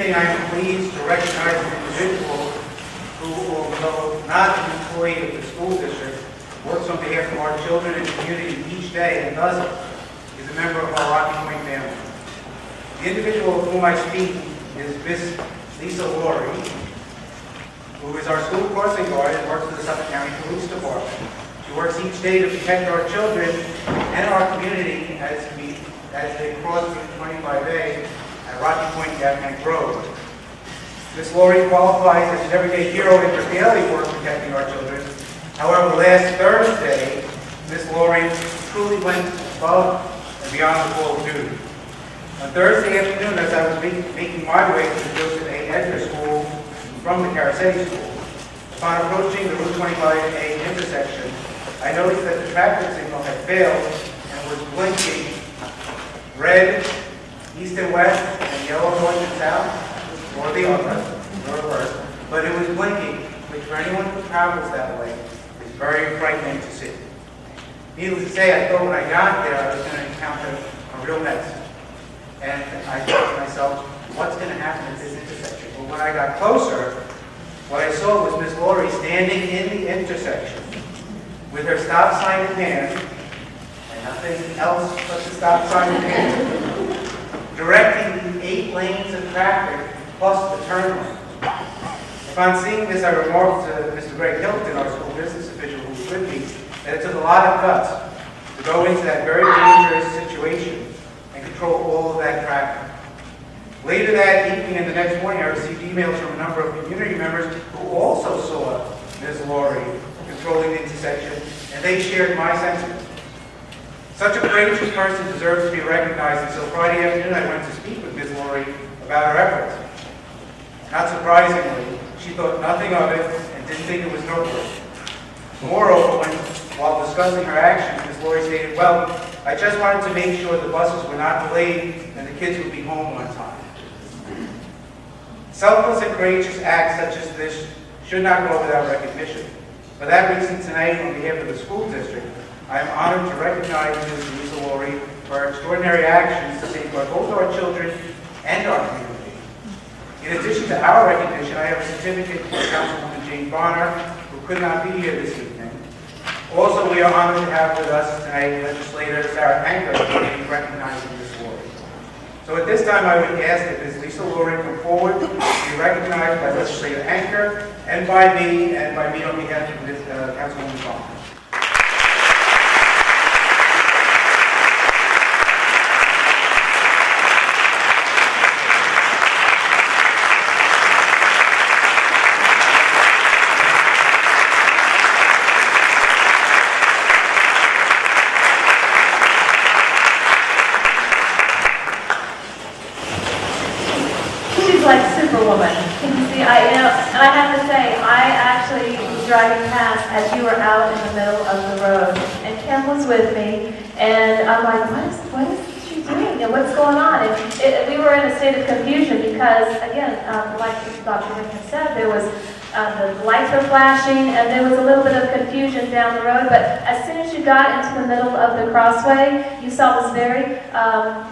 beginning, I am pleased to recognize an individual who, although not an employee of the school district, works on behalf of our children and community each day and does it. He's a member of our Rocky Point family. The individual of whom I speak is Miss Lisa Laurie, who is our school crossing guard and works for the Suffolk County Police Department. She works each day to protect our children and our community as they cross Route 25A at Rocky Point Gap Road. Miss Laurie qualifies as an everyday hero in her daily work protecting our children. However, last Thursday, Miss Laurie truly went above and beyond the call of duty. On Thursday afternoon, as I was making my way to the Joseph A. Edgar School from the Caracetti School, upon approaching the Route 25A intersection, I noticed that the traffic signal had failed and was blinking red, east and west, and yellow north and south, or the other, or reverse, but it was blinking, which for anyone who travels that way is very frightening to see. Needless to say, I thought when I got there I was going to encounter a real mess. And I thought to myself, what's going to happen at this intersection? Well, when I got closer, what I saw was Miss Laurie standing in the intersection with her stop sign in hand, and nothing else but the stop sign in hand, directing the 8 lanes of traffic plus the turn lane. Upon seeing this, I remarked to Mr. Greg Hilton, our school business official who was with me, that it took a lot of guts to go into that very dangerous situation and control all of that traffic. Later that evening and the next morning, I received emails from a number of community members who also saw Ms. Laurie controlling the intersection, and they shared my sentiments. Such a courageous person deserves to be recognized, and so Friday afternoon I went to speak with Ms. Laurie about her efforts. Not surprisingly, she thought nothing of it and didn't think it was noteworthy. Moreover, while discussing her actions, Ms. Laurie stated, well, I just wanted to make sure the buses were not delayed and the kids would be home on time. Selfless and courageous acts such as this should not go without recognition. For that reason, tonight, on behalf of the school district, I am honored to recognize Ms. Lisa Laurie for her extraordinary actions to safeguard both our children and our community. In addition to our recognition, I have a certificate for Councilwoman Jane Bonner, who could not be here this evening. Also, we are honored to have with us tonight legislator Sarah Anker, who will be recognizing Ms. Laurie. So at this time, I would ask that Ms. Lisa Laurie come forward to be recognized by legislator Anker and by me on behalf of Ms. Councilwoman Bonner. Like Superwoman. Can you see? And I have to say, I actually was driving past as you were out in the middle of the road, and Kim was with me, and I'm like, what is she doing, and what's going on? And we were in a state of confusion because, again, like Dr. Rickman said, there was the lights were flashing, and there was a little bit of confusion down the road. But as soon as you got into the middle of the crossway, you saw this very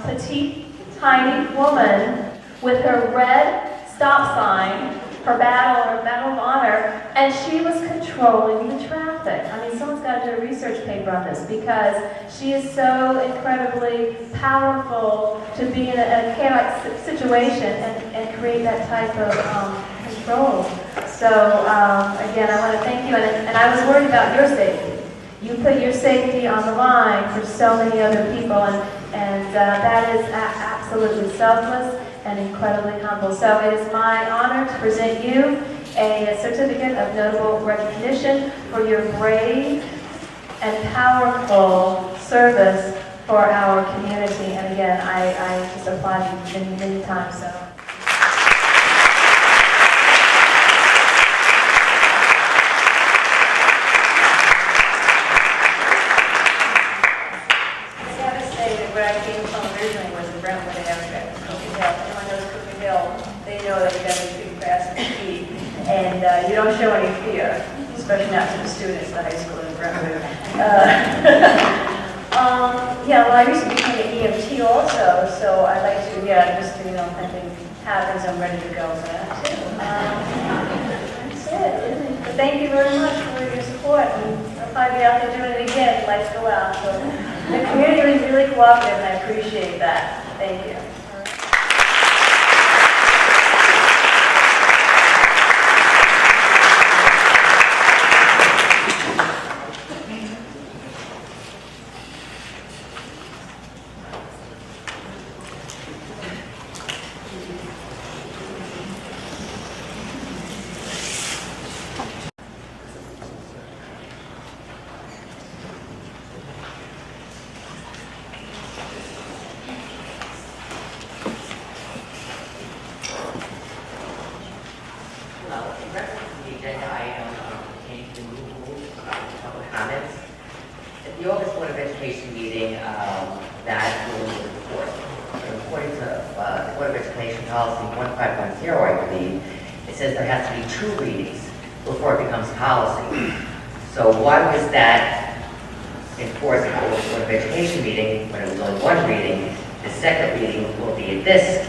petite, tiny woman with her red stop sign, her medal of honor, and she was controlling the traffic. I mean, someone's got to do a research paper on this because she is so incredibly powerful to be in a chaotic situation and create that type of control. So, again, I want to thank you, and I was worried about your safety. You put your safety on the line for so many other people, and that is absolutely selfless and incredibly humble. So it is my honor to present you a certificate of notable recognition for your brave and powerful service for our community. And again, I just applaud you many times. So. I gotta say that where I came from originally was the Brentwood area. Anyone knows Cookie Hill, they know that you gotta be pretty fast and speed, and you don't show any fear, especially not to the students in high school in Brentwood. Yeah, well, I recently became an EMT also, so I'd like to, just to, thank happens, I'm ready to go for that too. That's it. But thank you very much for your support, and I'll probably be out there doing it again, lights go out. So the community was really cooperative, and I appreciate that. Thank you. Well, in reference to the agenda item pertaining to new rules about public comments, at the August Board of Education meeting, that rule was enforced. But according to the Board of Education policy 1510, I believe, it says there has to be 2 readings before it becomes policy. So why was that enforced at the August Board of Education meeting when it was only 1 reading? The second reading will be at this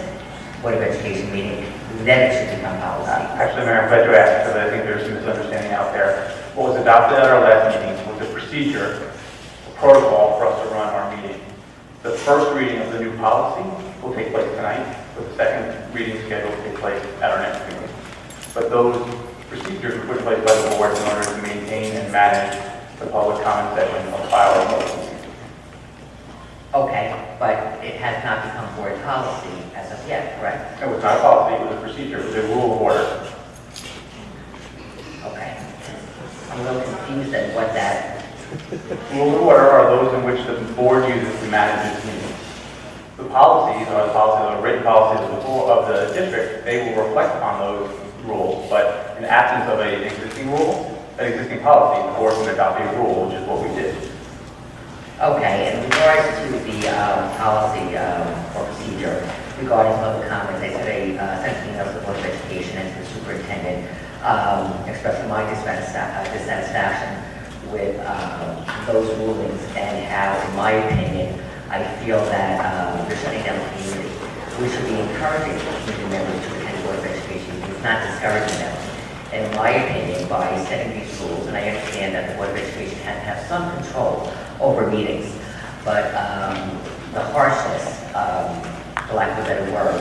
Board of Education meeting, then it should become policy. Actually, Mayor, I'm glad you asked, because I think there's some misunderstanding out there. What was adopted at our last meeting was a procedure, a protocol for us to run our meeting. The first reading of the new policy will take place tonight, with the second reading scheduled to take place at our next meeting. But those procedures were put in place by the board in order to maintain and manage the public comment section of our motions. Okay, but it has not become board policy as of yet, correct? It was not a policy, it was a procedure, it was a rule of order. Okay. I'm a little confused at what that, Rules of order are those in which the board uses to manage its meetings. The policies are the policies, the written policies of the district. They will reflect upon those rules, but in absence of an existing rule, an existing policy, the board can adopt a rule, which is what we did. okay, in regards to the policy or procedure regarding public comments, I said I sent an email to the Board of Education and to the superintendent expressing my dissatisfaction with those rulings and how, in my opinion, I feel that they're shutting down the community. We should be encouraging community members to attend Board of Education meetings, not discouraging them. In my opinion, by setting these rules, and I understand that the Board of Education has to have some control over meetings, but the harshness, for lack of a better word,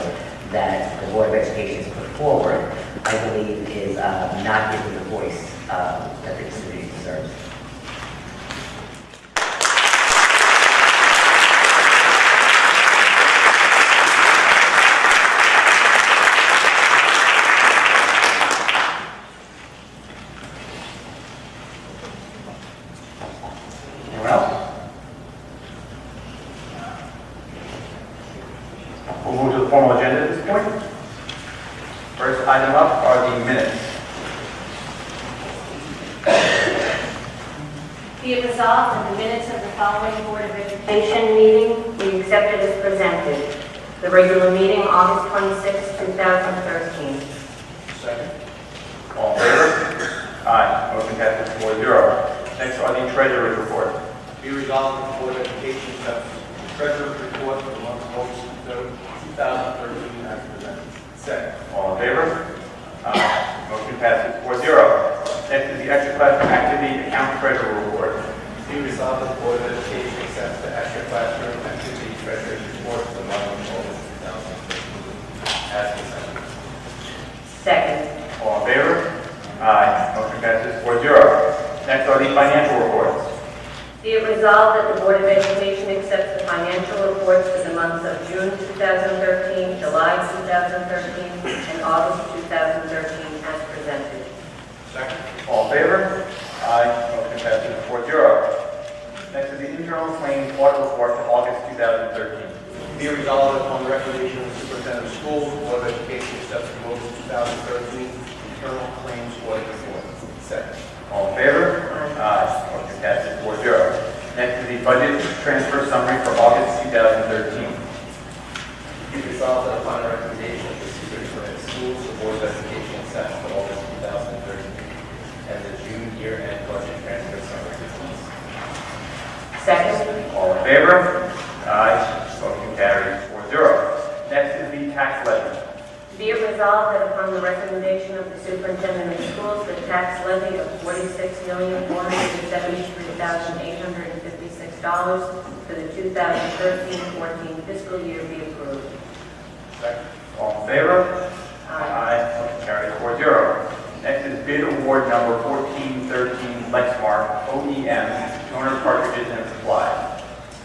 that the Board of Education has put forward, I believe is not giving the voice that the community deserves. Anyone else? We'll move to the formal agenda at this point. First item up are the minutes. Be it resolved that the minutes of the following Board of Education meeting be accepted as presented. The regular meeting, August 26, 2013. Second. All in favor? Aye. Motion passes 4-0. Next are the treasurer's report. Be resolved that the Board of Education accepts the treasurer's report for the month of August 2013 as presented. Second. All in favor? Aye. Motion passes 4-0. Next is the extra classroom activity account treasurer report. Be resolved that the Board of Education accepts the extra classroom activity treasurer's report for the month of August 2013 as presented. Second. All in favor? Aye. Motion passes 4-0. Next are the financial reports. Be it resolved that the Board of Education accepts the financial reports for the months of June 2013, July 2013, and August 2013 as presented. Second. All in favor? Aye. Motion passes 4-0. Next is the internal claims audit report for August 2013. Be resolved that upon the recommendation of the superintendent of schools, the Board of Education accepts the August 2013 internal claims audit report. Second. All in favor? Aye. Motion passes 4-0. Next is the budget transfer summary for August 2013. Be resolved that upon the recommendation of the superintendent of schools, the Board of Education accepts the August 2013 and the June year-end budget transfer summary reports. Second. All in favor? Aye. Motion carries 4-0. Next is the tax levy. Be it resolved that upon the recommendation of the superintendent of schools, the tax levy of $46,473,856 for the 2013-14 fiscal year be approved. Second. All in favor? Aye. Motion carries 4-0. Next is bid award number 1413 Lexmark OEM, toner cartridges and supplies.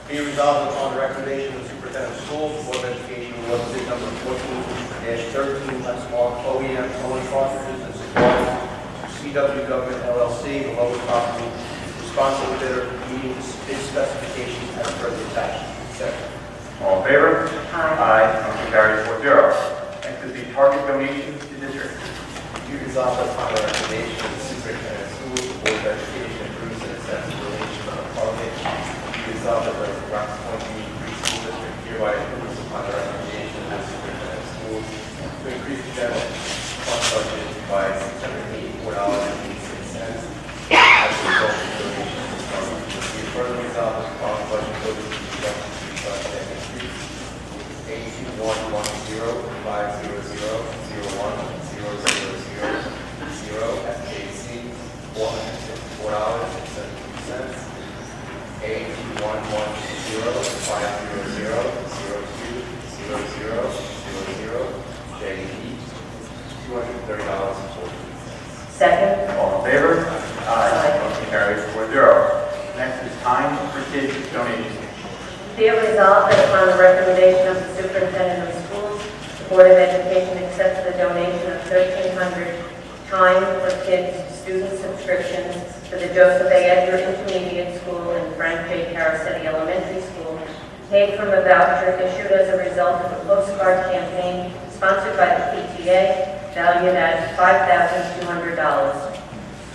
Be resolved upon the recommendation of the superintendent of schools, the Board of Education awards bid number 14-13 Lexmark OEM toner cartridges and supplies to CW Government LLC, the lowest possible responsible bidder, meeting bid specifications as per the attached. Second. All in favor? Aye. Motion carries 4-0. Next is the target donations to district. Be resolved that upon the recommendation of the superintendent of schools, the Board of Education approves and accepts the donation of a target. Be resolved that the Rocky Point Union Free School District hereby approves upon the recommendation of the superintendent of schools to increase the general fund budget by $684.86 as a result of the donation of the fund. Be it further resolved that upon the budget voted to be adjusted to reflect that increase. 8211050100000 SJC $454.72. A211050020000 JE $230.40. Second. All in favor? Aye. Motion carries 4-0. Next is time for kids donations. Be it resolved that upon the recommendation of the superintendent of schools, the Board of Education accepts the donation of 1,300 time for kids student subscriptions for the Joseph A. Edgar Intermediate School and Frank J. Carasetti Elementary School, paid from a voucher issued as a result of a postcard campaign sponsored by the PTA, valued at $5,200.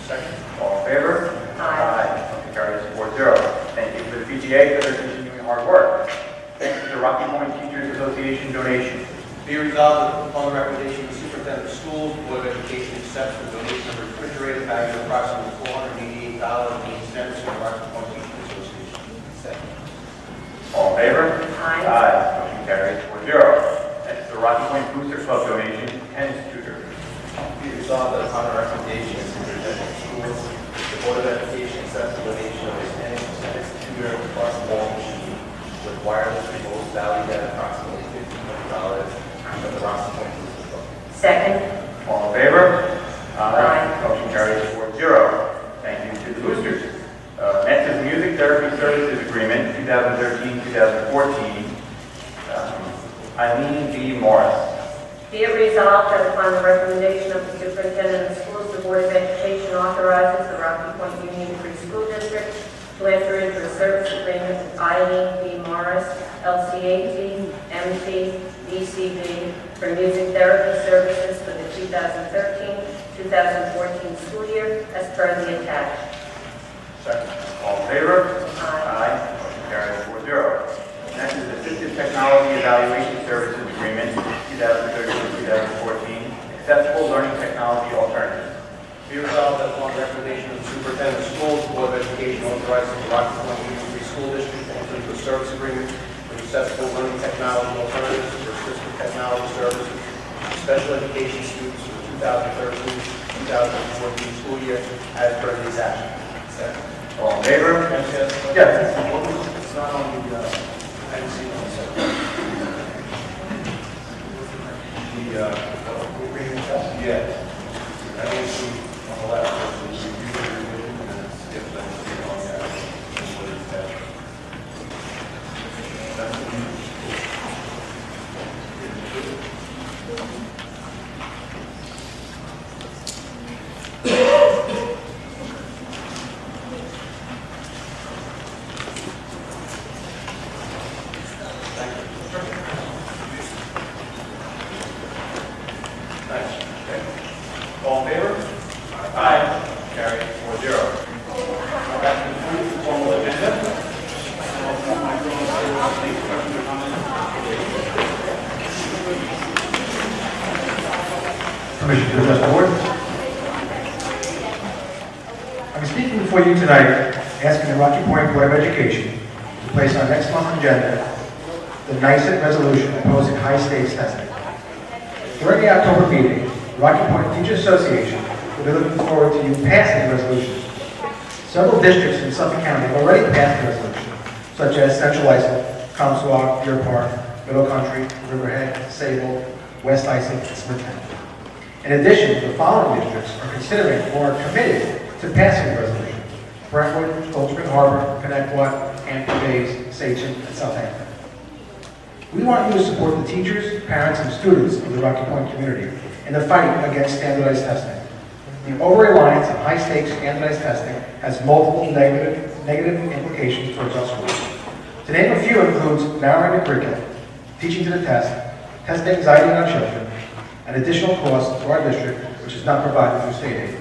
Second. All in favor? Aye. Motion carries 4-0. Thank you for the PTA for their continuing hard work. Next is the Rocky Point Teachers Association donation. Be resolved that upon the recommendation of the superintendent of schools, the Board of Education accepts the donation of a refrigerator valued at approximately $488.80 from the Rocky Point Teachers Association. Second. All in favor? Aye. Motion carries 4-0. Next is the Rocky Point Booster Club donation, tennis tutor. Be resolved that upon the recommendation of the superintendent of schools, the Board of Education accepts the donation of a tennis tutor plus ball machine with wireless remote valued at approximately $1,500 from the Rocky Point Booster Club. Second. All in favor? Aye. Motion carries 4-0. Thank you to the boosters. Next is Music Therapy Services Agreement, 2013-2014. Eileen B. Morris. Be it resolved that upon the recommendation of the superintendent of schools, the Board of Education authorizes the Rocky Point Union Free School District to enter into a service agreement with Eileen B. Morris, LCAT, MT, DCB for music therapy services for the 2013-2014 school year as per the attached. Second. All in favor? Aye. Motion carries 4-0. Next is Assistive Technology Evaluation Services Agreement, 2013-2014, Accessible Learning Technology Alternatives. Be resolved that upon the recommendation of the superintendent of schools, the Board of Education authorizes the Rocky Point Union Free School District to enter into a service agreement with accessible learning technology alternatives for assistive technology services to special education students for the 2013-2014 school year as per the attachment. Second. All in favor? Yes. It's not on the, I didn't see it on the second. Yeah. I didn't see on the left. There's the review and revision, and then it's if then it's on that. That's what it's attached. That's what you- All in favor? Aye. Carried 4-0. That concludes the formal agenda. Permission to address the board. I'm speaking before you tonight, asking the Rocky Point Board of Education to place on next month's agenda the NICET resolution opposing high-stakes testing. During the October meeting, the Rocky Point Teachers Association will be looking forward to you passing the resolution. Several districts in Suffolk County have already passed the resolution, such as Central Islip, Comstock, Deer Park, Middle Country, Riverhead, Sable, West Islip, and Smithtown. In addition, the following districts are considering or are committed to passing the resolution: Brentwood, Cold Spring Harbor, Connecticut, Hampton Bays, Sachem, and Southampton. We want you to support the teachers, parents, and students of the Rocky Point community in the fight against standardized testing. The over-reliance on high-stakes standardized testing has multiple negative implications towards our schools. To name a few includes narrowing the curriculum, teaching to the test, test anxiety in our children, and additional costs to our district, which is not provided through state aid.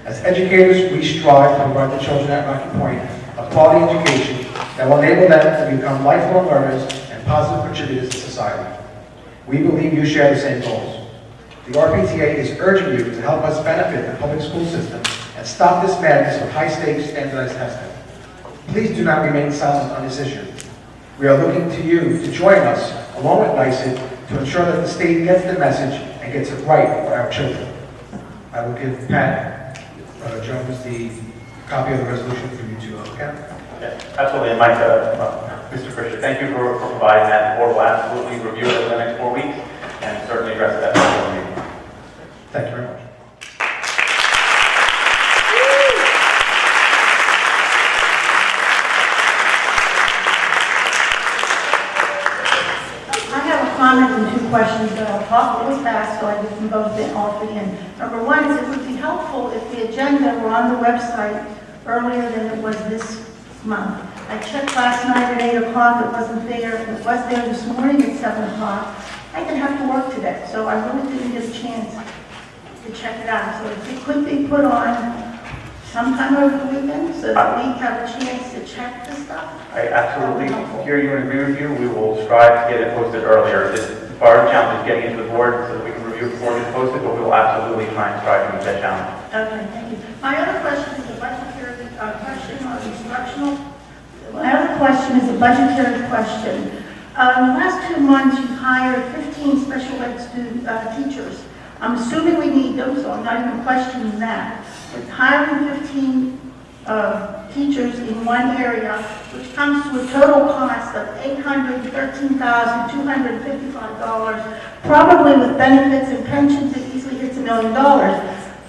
As educators, we strive to provide the children at Rocky Point a quality education that will enable them to become lifelong learners and positive contributors to society. We believe you share the same goals. The RPTA is urging you to help us benefit the public school system and stop this madness of high-stakes standardized testing. Please do not remain silent on this issue. We are looking to you to join us, along with NYSED, to ensure that the state gets the message and gets it right for our children. I will give Pat Jones the copy of the resolution for you to look at. Yeah, absolutely. And Mike, Mr. Fisher, thank you for providing that. The board will absolutely review it over the next 4 weeks and certainly address that in the meeting. Thank you very much. I have a comment and 2 questions that I'll talk really fast so I get them both in off the end. Number 1 is it would be helpful if the agenda were on the website earlier than it was this month. I checked last night at 8 o'clock, it wasn't there. It was there this morning at 7 o'clock. I didn't have to work today, so I really didn't get a chance to check it out. So if it could be put on sometime over the weekend so that we have a chance to check the stuff. I absolutely hear you and agree with you. We will strive to get it posted earlier. Our challenge is getting it to the board so that we can review it before it's posted, but we will absolutely try and strive to meet that challenge. Okay, thank you. My other question is a budgetary question on instructional. My other question is a budgetary question. In the last 2 months, you've hired 15 special ed teachers. I'm assuming we need them, so I'm not even questioning that. But hiring 15 teachers in one area, which comes to a total cost of $813,255, probably with benefits and pensions, it easily hits $1 million.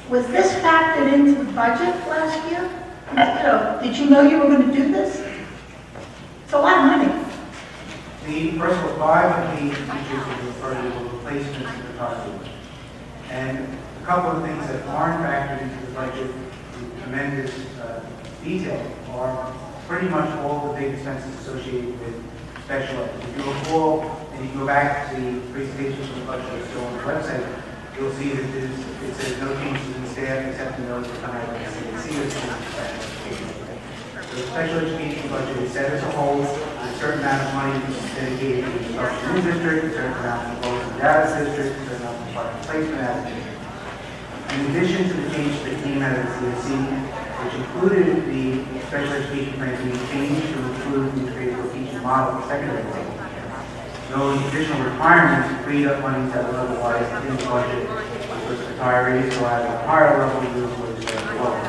Was this factored into the budget last year? Did you know you were going to do this? It's a lot of money. The first of 5 of the teachers we referred to were replacements in the target. And a couple of things that aren't factored into the budget in tremendous detail are pretty much all the big expenses associated with special ed. If you recall, and you go back to the presentations from the budget that's still on the website, you'll see that it says no changes in staff except in those that come out of the CNC or special education. The special education budget is set as a whole, with a certain amount of money dedicated to the instruction in district, a certain amount to the local data district, a certain amount to part placement out of district. In addition to the changes that came out of the CNC, which included the special education plan being changed to include the integrated teaching model for secondary level. Those additional requirements freed up money that were otherwise in the budget, which was retirees who had a higher level of use was lower.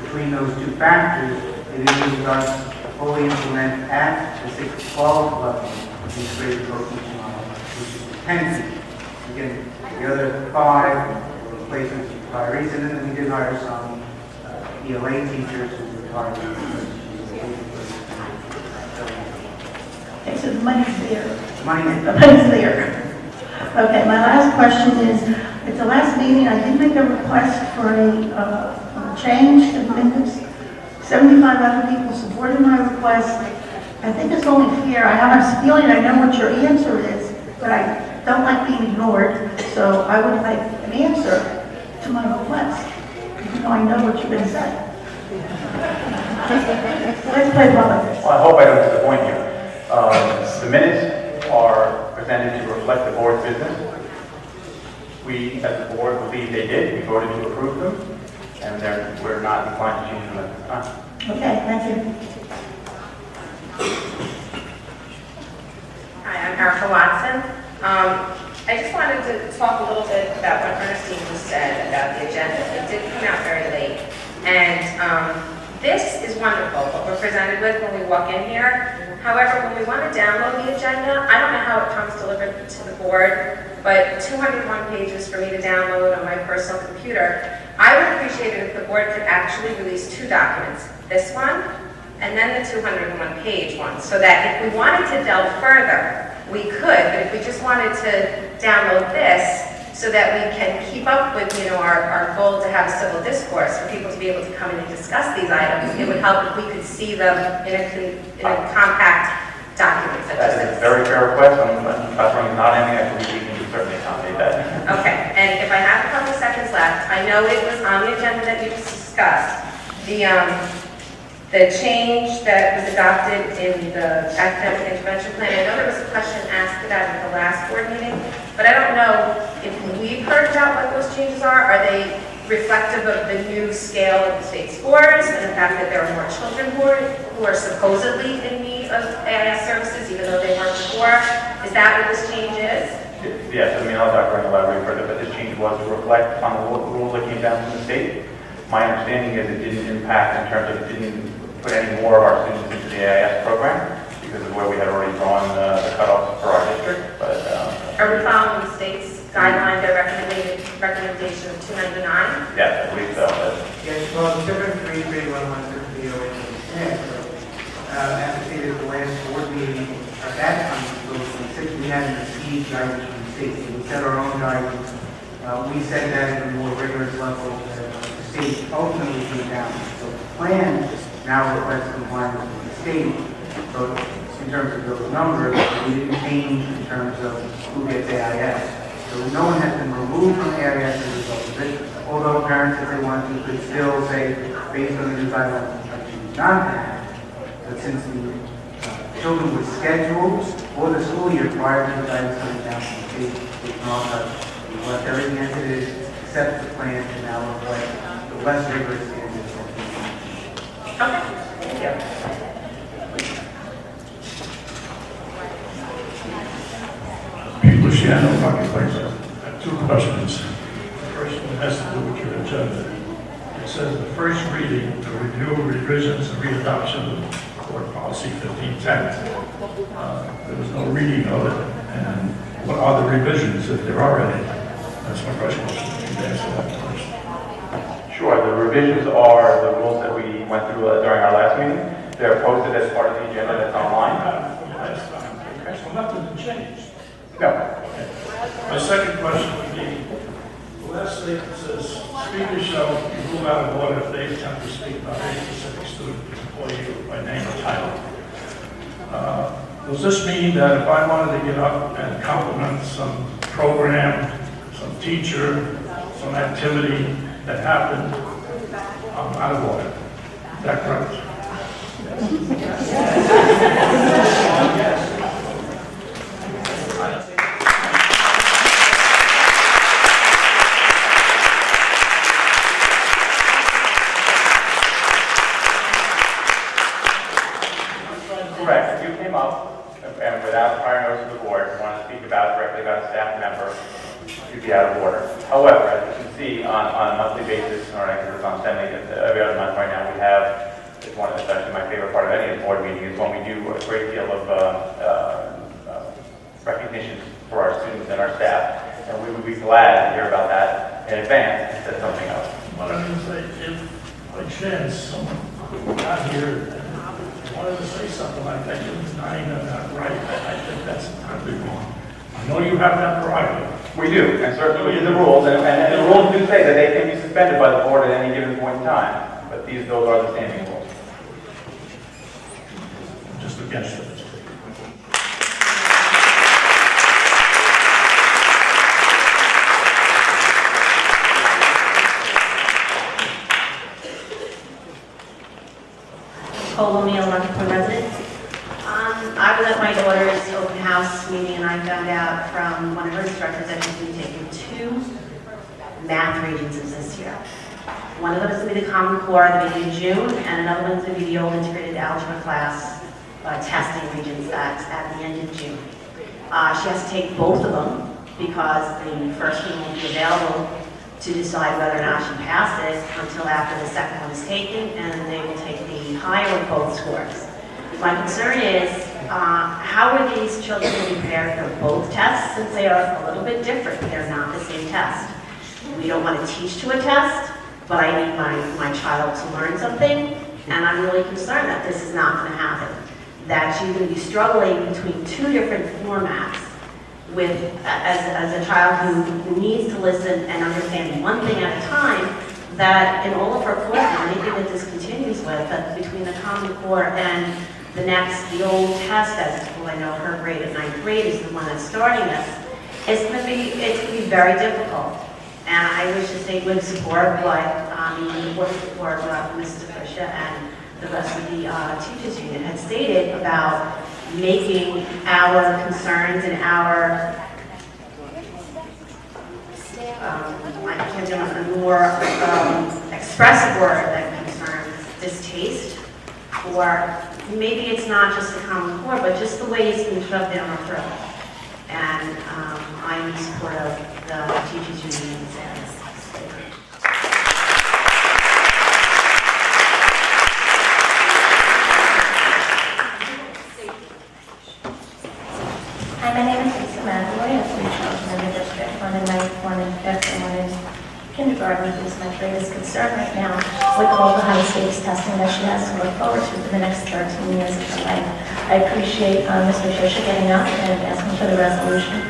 Between those 2 factors, it enables us to fully implement at the 6-12 level the integrated teaching model, which is intended. Again, the other 5 were replacements of retirees, and then we did hire some ELA teachers who retired. Okay, so the money's there. The money's The money's there. Okay, my last question is, at the last meeting, I did make a request for a change to the minutes. 75 other people supported my request. I think it's only fair. I have a feeling I know what your answer is, but I don't like being ignored, so I would like an answer to my request. Even though I know what you're going to say. Let's play politics. Well, I hope I don't disappoint you. The minutes are presented to reflect the board's business. We, as the board, believe they did. We voted to approve them, and we're not inclined to change them at this time. Okay, thank you. Hi, I'm Erica Watson. I just wanted to what we're presented with when we walk in here. However, when we want to download the agenda, I don't know how it comes delivered to the board, but 201 pages for me to download on my personal computer. I would appreciate it if the board could actually release two documents, this one and then the 201-page one, so that if we wanted to delve further, we could, but if we just wanted to download this, so that we can keep up with, our goal to have a civil discourse, for people to be able to come in and discuss these items, it would help if we could see them in a compact document such as That is this. a very fair request, and Dr. Rung is not ending, I believe we can certainly accommodate that. Okay, and if I have a couple seconds left, I know it was on the agenda that you discussed, the change that was adopted in the academic intervention plan. I know there was a question asked about it at the last board meeting, but I don't know if we've heard about what those changes are. Are they reflective of the new scale of the state scores and the fact that there are more children who are supposedly in need of AIS services, even though they weren't before? Is that what this change is? Yes, I mean, I'll Dr. Rung elaborate further, but this change was to reflect on the rules that came down from the state. My understanding is it didn't impact in terms of it didn't put any more of our students into the AIS program because of where we had already drawn the cutoffs for our district. But Are we following the state's guideline, their recommendation of 299? yes, I believe so. Yes, well, different 33116 BOE. As I stated at the last board meeting, at that time, since we hadn't received guidance from the state, so we set our own guidance. We set that at a more rigorous level that the state ultimately came down. So the plan now reflects compliance with the state. So in terms of those numbers, we didn't change in terms of who gets AIS. So no one has been removed from AIS as a result of it. Although parents, if they want to, could still say, based on the new guidelines, I choose not to have. But since the children were scheduled for the school year prior to the guidance coming down from the state, they can also left everything as it is, except the plan to now reflect the less rigorous standards. Okay, thank you. Pete Luciano, Marketplace. I have two questions. The first one has to do with your agenda. It says the first reading, the review, revisions, and readoption of Board Policy 1510. There was no reading of it, and what are the revisions, if there are any? That's my first question. If you could answer that first. Sure, the revisions are the rules that we went through during our last meeting. They're posted as part of the agenda that's online. Last time. Okay, so nothing changed. No. Okay. My second question would be, the last statement says, speakers shall be ruled out of order if they attempt to speak about any specific student, employee, by name or title. Does this mean that if I wanted to get up and compliment some program, some teacher, some activity that happened, I'm out of order? Is that correct? Correct. If you came up and without prior notice of the board, wanted to speak directly about a staff member, you'd be out of order. However, as you can see, on a monthly basis, or I guess it's on every other month right now, we have, it's actually my favorite part of any board meeting, is when we do a great deal of recognition for our students and our staff. And we would be glad to hear about that in advance instead of something else. What I'm going to say, if by chance someone got here and wanted to say something like that, you're denying them that right, I think that's incredibly wrong. I know you have that prerogative. We do, and certainly the rules, and the rules do say that they can be suspended by the board at any given point in time, but those are the standing rules. I'm just against it. Cole O'Neill, Rockport resident. I was at my daughter's open house meeting and I found out from one of her instructors that she's been taking 2 math regents this year. One of them is going to be the Common Core at the beginning of June, and another one's going to be the old integrated algebra class testing regents at the end of June. She has to take both of them because the first one won't be available to decide whether or not she passed it until after the second one is taken, and they will take the higher with both scores. My concern is, how are these children going to be prepared for both tests since they are a little bit different? They're not the same test. We don't want to teach to a test, but I need my child to learn something, and I'm really concerned that this is not going to happen. That you're going to be struggling between two different formats with, as a child who needs to listen and understand one thing at a time, that in all of her courses, anything that this continues with, that between the Common Core and the old test at school, I know her grade at 9th grade is the one that's starting this, it's going to be very difficult. And I wish the state would support what, support what Mrs. Fisher and the rest of the teachers union had stated about making our concerns and our, I can't do a more expressive word than concerns, distaste, or maybe it's not just the Common Core, but just the way it's been shoved down our throat. And I'm in support of the teachers union in this area. Hi, my name is Lisa McAvoy. I have 3 children in the district, one in 9th, one in 5th, and one in kindergarten, who is my greatest concern right now with all the high-stakes testing that she has to look forward to for the next 13 years of her life. I appreciate Ms. Patricia getting up and asking for the resolution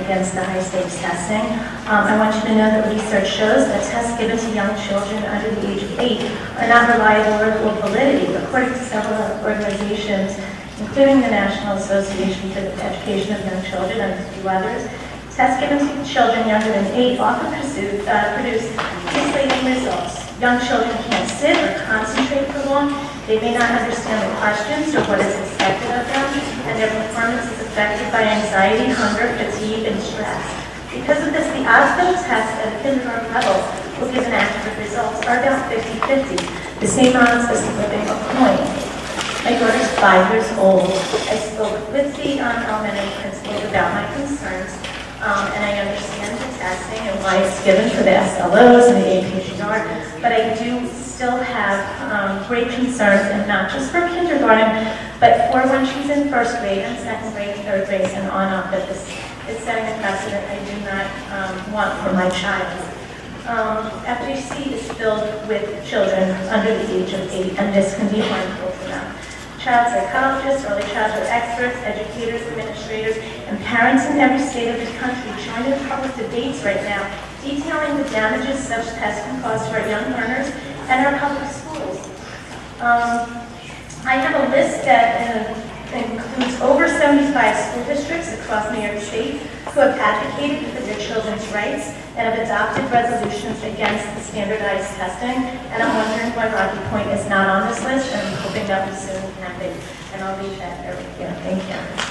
against the high-stakes testing. I want you to know that research shows that tests given to young children under the age of 8 are not reliable or validity. According to several organizations, including the National Association for the Education of Young Children and a few others, tests given to children younger than 8 often produce misleading results. Young children can't sit or concentrate for long. They may not understand the questions or what is expected of them, and their performance is affected by anxiety, hunger, fatigue, and stress. Because of this, the odds that a test at a kindergarten level will give an accurate results are about 50-50, the same odds as flipping a coin. My daughter's 5 years old. I spoke with the elementary principal about my concerns, and I understand the testing and why it's given for the SLOs and the APGR, but I do still have great concerns, and not just for kindergarten, but for when she's in 1st grade and 2nd grade and 3rd grade and on up, that this is setting a precedent I do not want for my child. FGC is filled with children under the age of 8, and this can be harmful to them. Child psychologists, early childhood experts, educators, administrators, and parents in every state of the country join in public debates right now, detailing the damages such tests can cause to our young learners and our public schools. I have a list that includes over 75 school districts across New York State who have advocated for their children's rights and have adopted resolutions against the standardized testing. And I'm wondering why Rocky Point is not on this list, and I'm hoping that we soon can be. And I'll leave that over here. Thank you.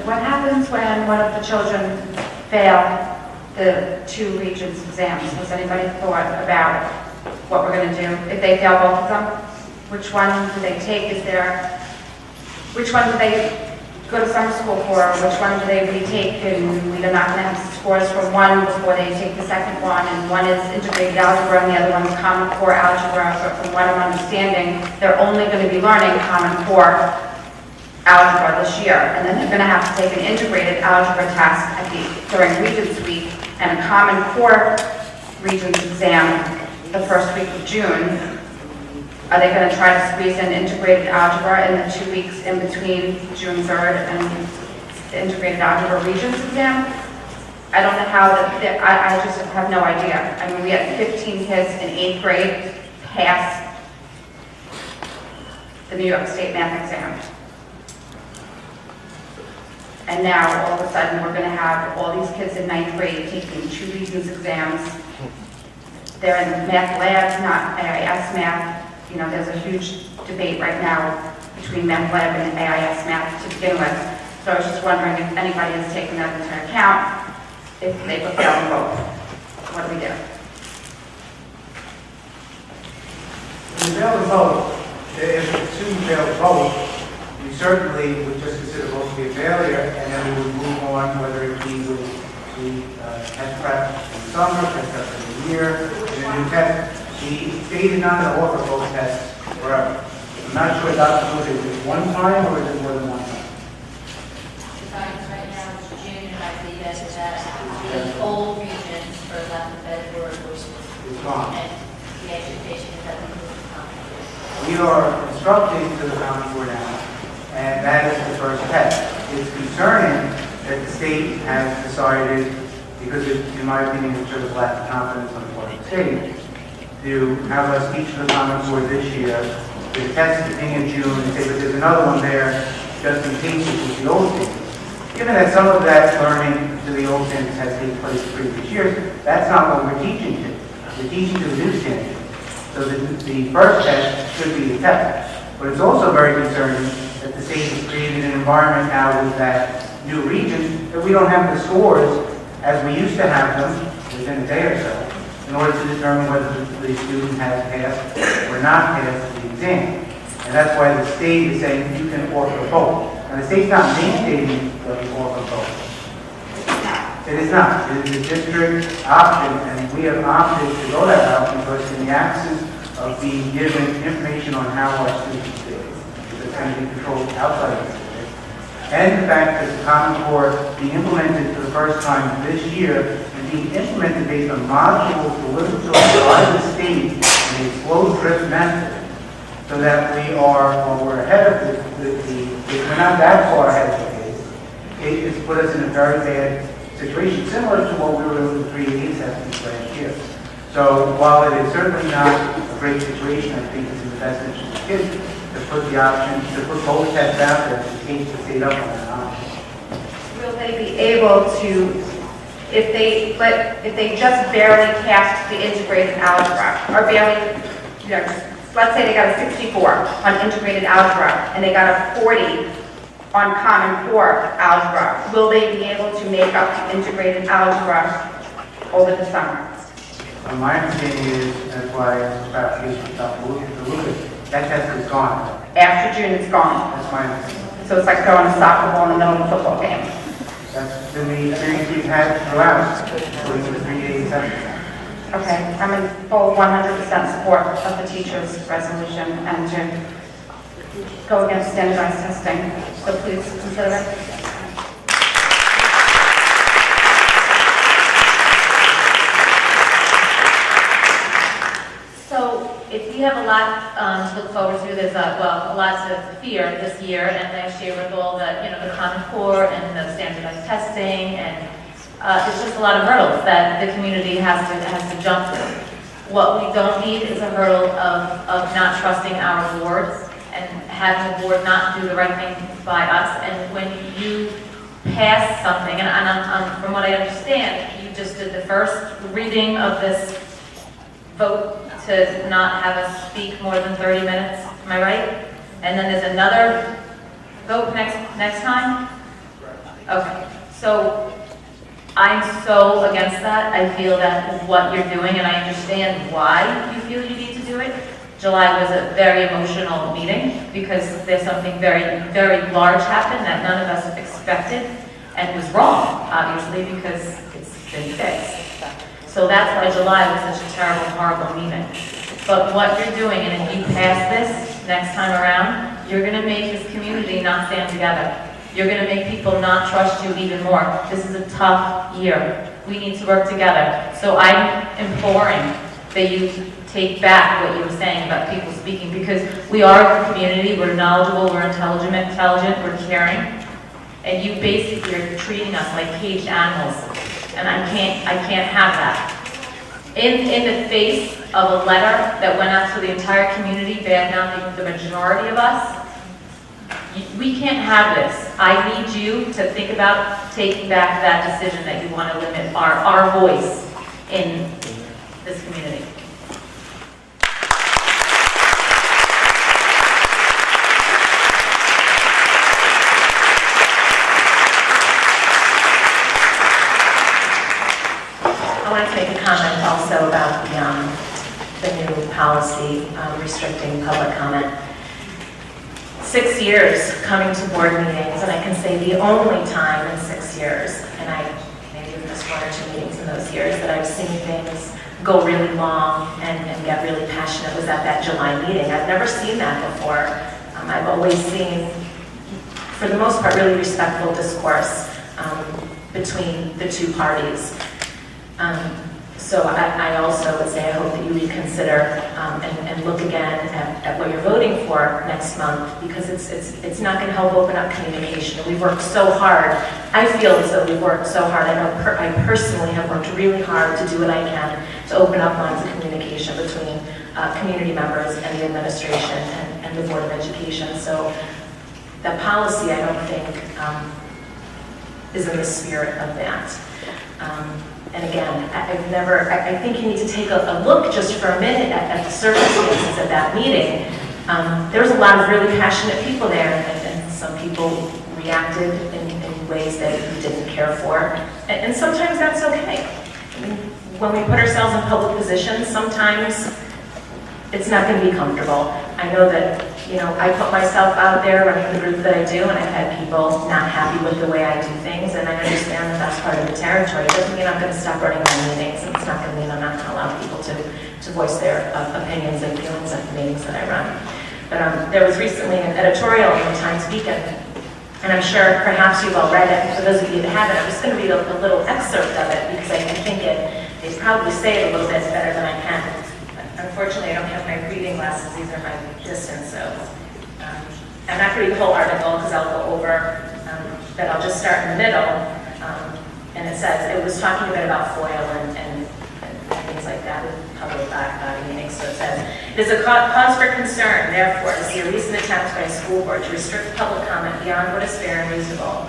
What happens when one of the children fail the 2 Regents exams? Has anybody thought about what we're going to do if they fail both of them? Which one do they take? Which one do they go to summer school for? Which one do they retake? And we're not going to have scores for one before they take the second one. And one is integrated algebra and the other one is Common Core algebra. But from what I'm understanding, they're only going to be learning Common Core algebra this year, and then they're going to have to take an integrated algebra test during Regents Week and a Common Core Regents exam the first week of June. Are they going to try to squeeze in integrated algebra in the 2 weeks in between June 3rd and the integrated algebra Regents exam? I don't know how I just have no idea. I mean, we had 15 kids in 8th grade pass the New York State math exam. And now, all of a sudden, we're going to have all these kids in 9th grade taking 2 Regents exams. They're in math labs, not AIS math. You know, there's a huge debate right now between math lab and AIS math to begin with. So I was just wondering if anybody has taken that into account, if they would fail in both. What do we do? you fail to vote, if the student fails to vote, we certainly would just consider vote to be a failure, and then we would move on, whether it be with the test prep in the summer, test prep in the year, and a new test. The state is not going to offer both tests forever. I'm not sure, Dr. Lewis, is it one time or is it more than one time? Right now, it's June, and I believe that the old regions, for lack of a better word, was, It's gone. and the expectation is that we will come. We are instructing to the Common Core now, and that is the first test. It's concerning that the state has decided, because in my opinion, it shows lack of confidence on the part of the state, to have us teach the Common Core this year, the test is being in June, and say, but there's another one there, just in case it was the old standards. Given that some of that learning to the old standards has taken place in previous years, that's not what we're teaching to. We're teaching to the new standards. So the first test should be the test. But it's also very concerning that the state has created an environment now with that new region that we don't have the scores as we used to have them within a day or so in order to determine whether the student has passed or not passed the exam. And that's why the state is saying you can offer both. And the state's not mandating that we offer both. It is not. It is a district option, and we have opted to go that route because in the absence of being given information on how our students do, it's going to be controlled outside of the district, and the fact that the Common Core being implemented for the first time this year and being implemented based on modules delivered to us by the state in a slow drip method, so that we are, well, we're ahead of we're not that far ahead of the case. It has put us in a very bad situation, similar to what we were doing with 380 assessments last year. So while it is certainly not a great situation, I think it's in the best interest of kids to put the option, to put both tests out there to change the state up on that option. Will they be able to, if they just barely passed the integrated algebra, or barely, let's say they got a 64 on integrated algebra, and they got a 40 on Common Core algebra, will they be able to make up the integrated algebra over the summer? My understanding is, that's why I asked about Dr. Lucas, that test is gone. After June, it's gone. That's my understanding. So it's like throwing a soccer ball in the middle of a football game. That's been the experience we've had throughout, including the 380 assessments. Okay, I'm in full 100% support of the teacher's resolution and to go against standardized testing. So please consider it. So if you have a lot to look forward to, there's a lot to fear this year and last year with all the, the Common Core and the standardized testing, and there's just a lot of hurdles that the community has to jump through. What we don't need is a hurdle of not trusting our boards and having the board not do the right thing by us. And when you pass something, and from what I understand, you just did the first reading of this vote to not have us speak more than 30 minutes, am I right? And then there's another vote next time? Okay, so I'm so against that. I feel that what you're doing, and I understand why you feel you need to do it. July was a very emotional meeting because there's something very, very large happened that none of us expected and was wrong, obviously, because it's been fixed. So that's why July was such a terrible, horrible meeting. But what you're doing, and if you pass this next time around, you're going to make this community not stand together. You're going to make people not trust you even more. This is a tough year. We need to work together. So I'm imploring that you take back what you were saying about people speaking, because we are a community, we're knowledgeable, we're intelligent, we're caring, and you basically are treating us like caged animals, and I can't have that. In the face of a letter that went out to the entire community, bad-mouthing the majority of us, we can't have this. I need you to think about taking back that decision that you want to limit our voice in this community. I want to make a comment also about the new policy policy restricting public comment. 6 years coming to board meetings, and I can say the only time in 6 years, and I maybe missed 1 or 2 meetings in those years, that I've seen things go really long and get really passionate was at that July meeting. I've never seen that before. I've always seen, for the most part, really respectful discourse between the two parties. So I also would say I hope that you reconsider and look again at what you're voting for next month, because it's not going to help open up communication. We've worked so hard. I feel as though we've worked so hard. I know I personally have worked really hard to do what I can to open up lines of communication between community members and the administration and the Board of Education. So the policy, I don't think, is in the spirit of that. And again, I think you need to take a look just for a minute at the circumstances of that meeting. There was a lot of really passionate people there, and some people reacted in ways that you didn't care for. And sometimes that's okay. I mean, when we put ourselves in public positions, sometimes it's not going to be comfortable. I know that, I put myself out there running the group that I do, and I've had people not happy with the way I do things, and I understand that that's part of the territory. It doesn't mean I'm going to stop running my meetings, and it's not going to mean I'm not going to allow people to voice their opinions and feelings at the meetings that I run. But there was recently an editorial in the Times Beacon, and I'm sure perhaps you've all read it. For those of you that haven't, I'm just going to read a little excerpt of it, because I think they probably say it a little bit better than I can. Unfortunately, I don't have my reading glasses. These are my distance, so I'm not going to read the whole article because I'll go over, but I'll just start in the middle. And it says, it was talking a bit about FOIL and things like that with public body meetings. So it says, it is a cause for concern, therefore, to see a recent attempt by a school board to restrict public comment beyond what is fair and reasonable.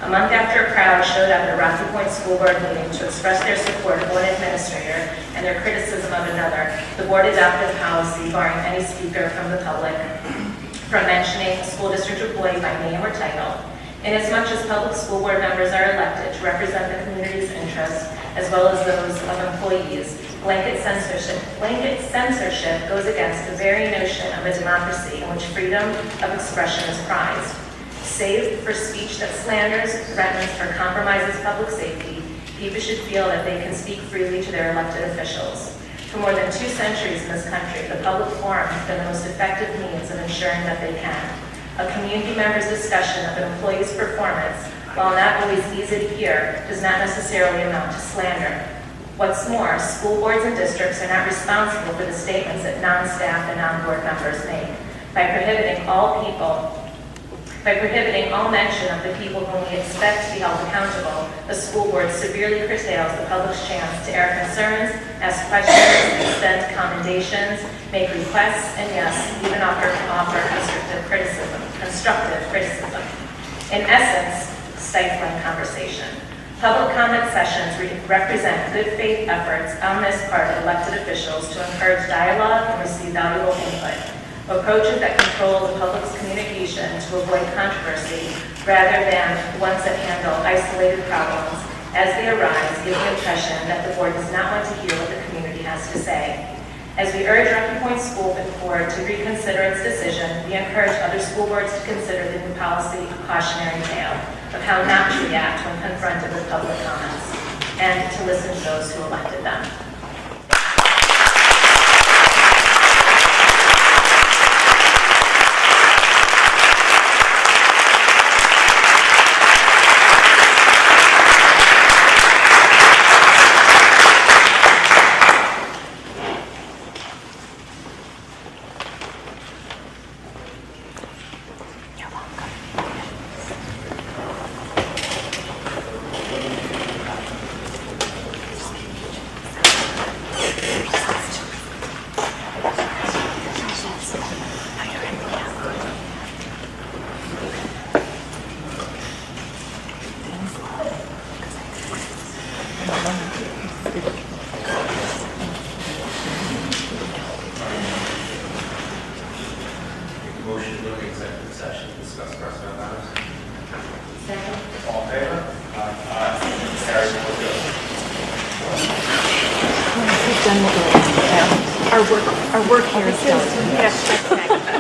A month after a crowd showed up at a Rocky Point School Board meeting to express their support of one administrator and their criticism of another, the board adopted a policy barring any speaker from the public from mentioning a school district employee by name or title. Inasmuch as public school board members are elected to represent the community's interests as well as those of employees, blanket censorship goes against the very notion of a democracy in which freedom of expression is prized. Save for speech that slanders, threatens, or compromises public safety, people should feel that they can speak freely to their elected officials. For more than 2 centuries in this country, the public forum has been the most effective means of ensuring that they can. A community member's discussion of an employee's performance, while not always easy to hear, does not necessarily amount to slander. What's more, school boards and districts are not responsible for the statements that non-staff and non-board members make. By prohibiting all mention of the people whom we expect to be held accountable, the school board severely curtails the public's chance to air concerns, ask questions, extend commendations, make requests, and yes, even offer constructive criticism. In essence, stifling conversation. Public comment sessions represent good faith efforts on this part of elected officials to encourage dialogue and receive valuable input. Approaches that control the public's communication to avoid controversy rather than ones that handle isolated problems as they arise, give the impression that the board does not want to hear what the community has to say. As we urge Rocky Point School Board to reconsider its decision, we encourage other school boards to consider the new policy a cautionary tale of how not to react when confronted with public comments and to listen to those who elected them. Motion to go to executive session to discuss personnel matters. Second. All in favor? Aye. Carries 4-0. Done with it. Yeah. Our work here is done. Yes.